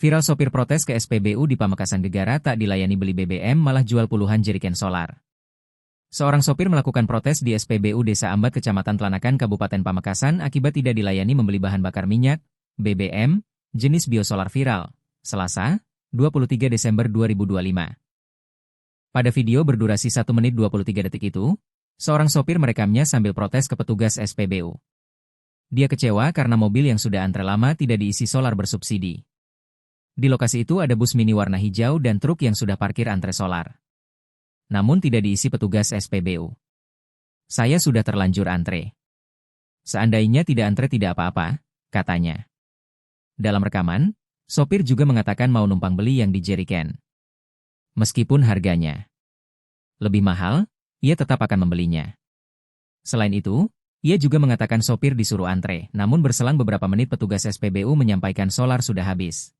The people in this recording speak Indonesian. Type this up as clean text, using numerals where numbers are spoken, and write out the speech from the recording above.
Viral sopir protes ke SPBU di Pamekasan Gegara tak dilayani beli BBM malah jual puluhan jerigen solar. Seorang sopir melakukan protes di SPBU Desa Ambat Kecamatan Tlanakan Kabupaten Pamekasan akibat tidak dilayani membeli bahan bakar minyak, BBM, jenis biosolar viral, Selasa, 23 Desember 2025. Pada video berdurasi 1 menit 23 detik itu, seorang sopir merekamnya sambil protes ke petugas SPBU. Dia kecewa karena mobil yang sudah antre lama tidak diisi solar bersubsidi. Di lokasi itu ada bus mini warna hijau dan truk yang sudah parkir antre solar. Namun tidak diisi petugas SPBU. Saya sudah terlanjur antre. Seandainya tidak antre tidak apa-apa, katanya. Dalam rekaman, sopir juga mengatakan mau numpang beli yang di jerigen. Meskipun harganya lebih mahal, ia tetap akan membelinya. Selain itu, ia juga mengatakan sopir disuruh antre, namun berselang beberapa menit petugas SPBU menyampaikan solar sudah habis.